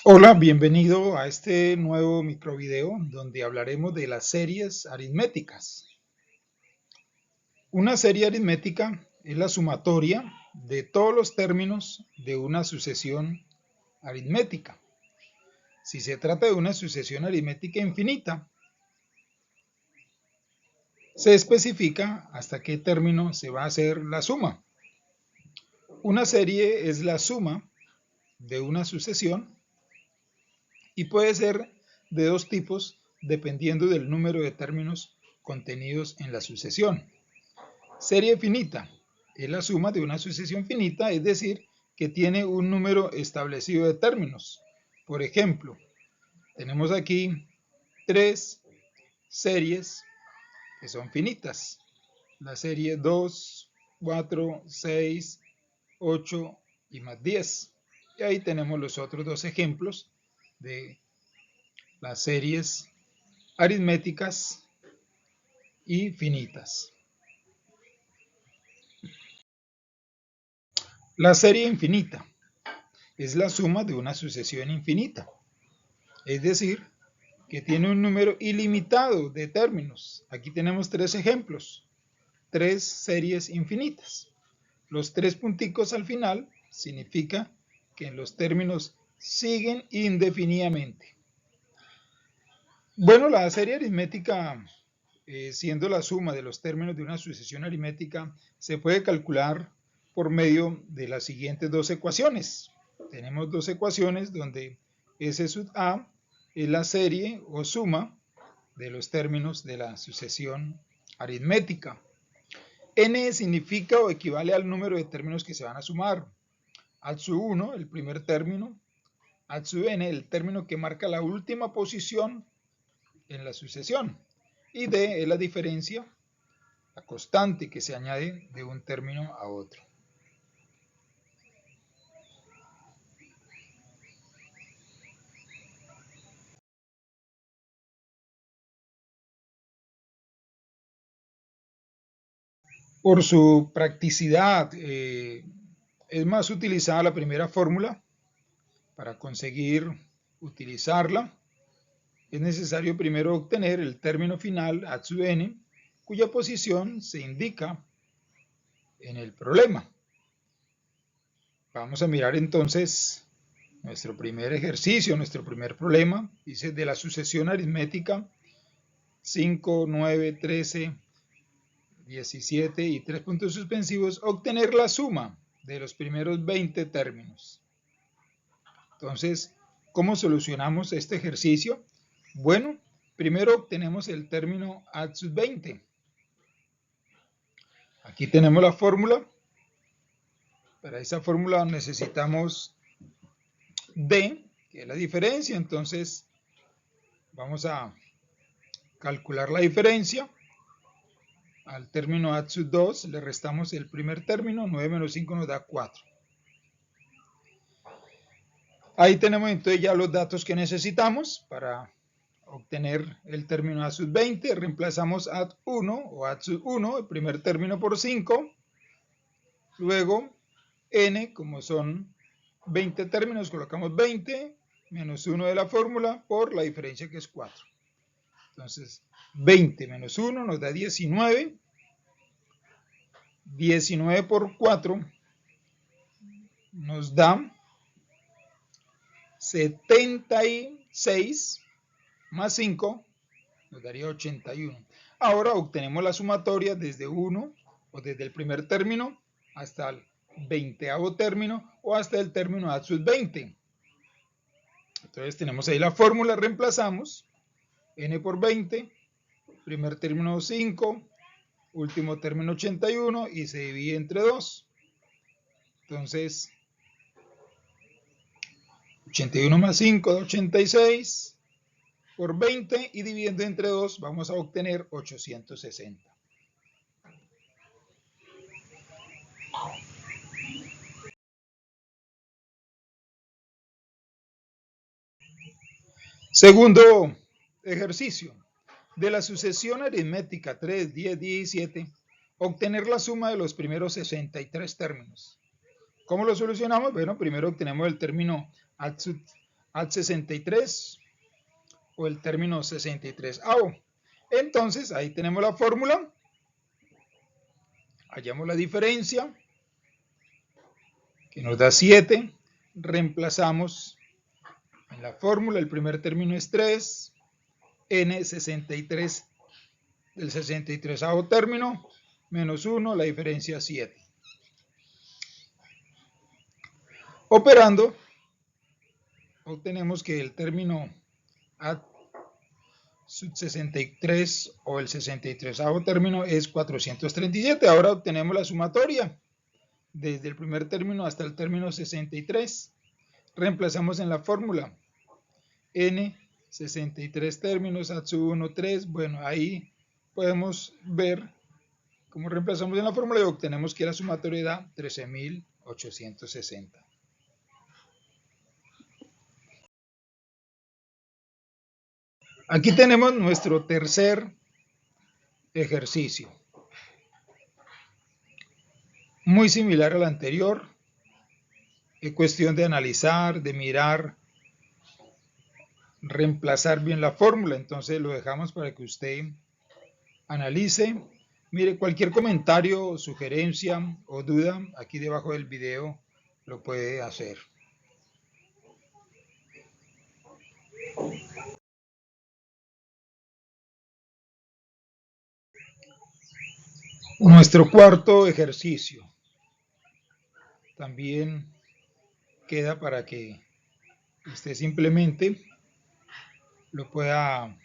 Hola, bienvenido a este nuevo microvideo donde hablaremos de las series aritméticas. Una serie aritmética es la sumatoria de todos los términos de una sucesión aritmética. Si se trata de una sucesión aritmética infinita, se especifica hasta qué término se va a hacer la suma. Una serie es la suma de una sucesión y puede ser de dos tipos dependiendo del número de términos contenidos en la sucesión. Serie finita es la suma de una sucesión finita, es decir, que tiene un número establecido de términos. Por ejemplo, tenemos aquí tres series que son finitas. La serie 2, 4, 6, 8 y más 10. Y ahí tenemos los otros dos ejemplos de las series aritméticas y finitas. La serie infinita es la suma de una sucesión infinita, es decir, que tiene un número ilimitado de términos. Aquí tenemos tres ejemplos, tres series infinitas. Los tres punticos al final significa que los términos siguen indefinidamente. Bueno, la serie aritmética, siendo la suma de los términos de una sucesión aritmética, se puede calcular por medio de las siguientes dos ecuaciones. Tenemos dos ecuaciones donde S sub A es la serie o suma de los términos de la sucesión aritmética. N significa o equivale al número de términos que se van a sumar. A sub 1, el primer término, A sub n, el término que marca la última posición en la sucesión, y D es la diferencia, la constante que se añade de un término a otro. Por su practicidad, es más utilizada la primera fórmula. Para conseguir utilizarla, es necesario primero obtener el término final A sub n, cuya posición se indica en el problema. Vamos a mirar entonces nuestro primer ejercicio, nuestro primer problema. Dice de la sucesión aritmética 5, 9, 13, 17 y 3 puntos suspensivos, obtener la suma de los primeros 20 términos. Entonces, ¿cómo solucionamos este ejercicio? Bueno, primero obtenemos el término A sub 20. Aquí tenemos la fórmula. Para esa fórmula necesitamos D, que es la diferencia. Entonces, vamos a calcular la diferencia. Al término A sub 2 le restamos el primer término, 9 menos 5 nos da 4. Ahí tenemos entonces ya los datos que necesitamos para obtener el término A sub 20. Reemplazamos A 1 o A sub 1, el primer término, por 5. Luego, n, como son 20 términos, colocamos 20 menos 1 de la fórmula por la diferencia, que es 4. Entonces, 20 menos 1 nos da 19. 19 por 4 nos da 76, más 5 nos daría 81. Ahora obtenemos la sumatoria desde 1 o desde el primer término hasta el 20º término o hasta el término A sub 20. Entonces tenemos ahí la fórmula, reemplazamos n por 20, primer término 5, último término 81 y se divide entre 2. Entonces 81 más 5 da 86 por 20 y dividiendo entre 2 vamos a obtener 860. Segundo ejercicio. De la sucesión aritmética 3, 10, 17, obtener la suma de los primeros 63 términos. ¿Cómo lo solucionamos? Bueno, primero obtenemos el término A ad 63 o el término 63avo. Entonces ahí tenemos la fórmula, hallamos la diferencia que nos da 7, reemplazamos en la fórmula, el primer término es 3, n 63 del 63avo término, menos 1, la diferencia 7. Operando, obtenemos que el término ad sub 63 o el 63avo término es 437. Ahora obtenemos la sumatoria desde el primer término hasta el término 63. Reemplazamos en la fórmula n 63 términos ad sub 1, 3. Bueno, ahí podemos ver cómo reemplazamos en la fórmula y obtenemos que la sumatoria da 13.860. Aquí tenemos nuestro tercer ejercicio. Muy similar al anterior. Es cuestión de analizar, de mirar, reemplazar bien la fórmula. Entonces lo dejamos para que usted analice. Mire, cualquier comentario, sugerencia o duda, aquí debajo del video lo puede hacer. Nuestro cuarto ejercicio también queda para que usted simplemente lo pueda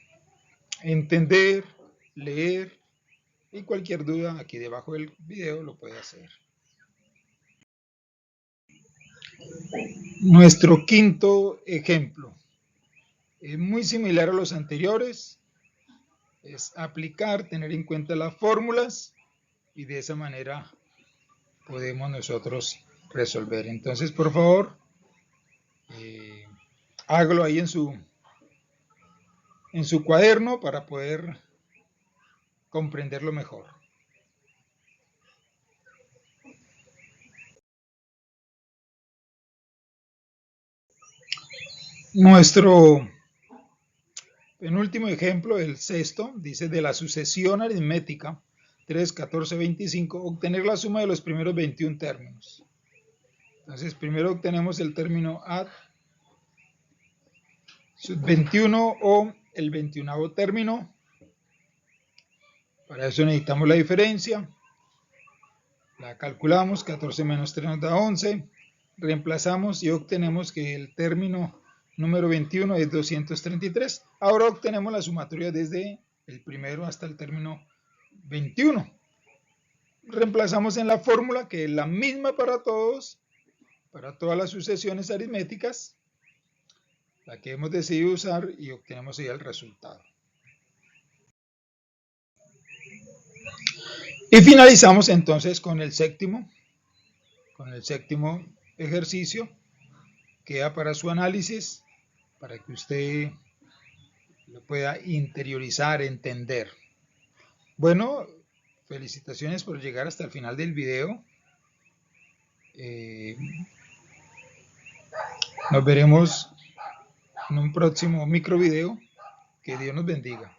entender, leer, y cualquier duda aquí debajo del video lo puede hacer. Nuestro quinto ejemplo es muy similar a los anteriores. Es aplicar, tener en cuenta las fórmulas y de esa manera podemos nosotros resolver. Entonces, por favor, hágalo ahí en su cuaderno para poder comprenderlo mejor. Nuestro penúltimo ejemplo, el sexto, dice: de la sucesión aritmética 3, 14, 25, obtener la suma de los primeros 21 términos. Entonces, primero obtenemos el término ad sub 21 o el 21avo término. Para eso necesitamos la diferencia. La calculamos, 14 menos 3 nos da 11. Reemplazamos y obtenemos que el término número 21 es 233. Ahora obtenemos la sumatoria desde el primero hasta el término 21. Reemplazamos en la fórmula, que es la misma para todos, para todas las sucesiones aritméticas, la que hemos decidido usar, y obtenemos ahí el resultado. Y finalizamos entonces con el séptimo ejercicio. Queda para su análisis, para que usted lo pueda interiorizar, entender. Bueno, felicitaciones por llegar hasta el final del video. Nos veremos en un próximo micro video. Que Dios nos bendiga.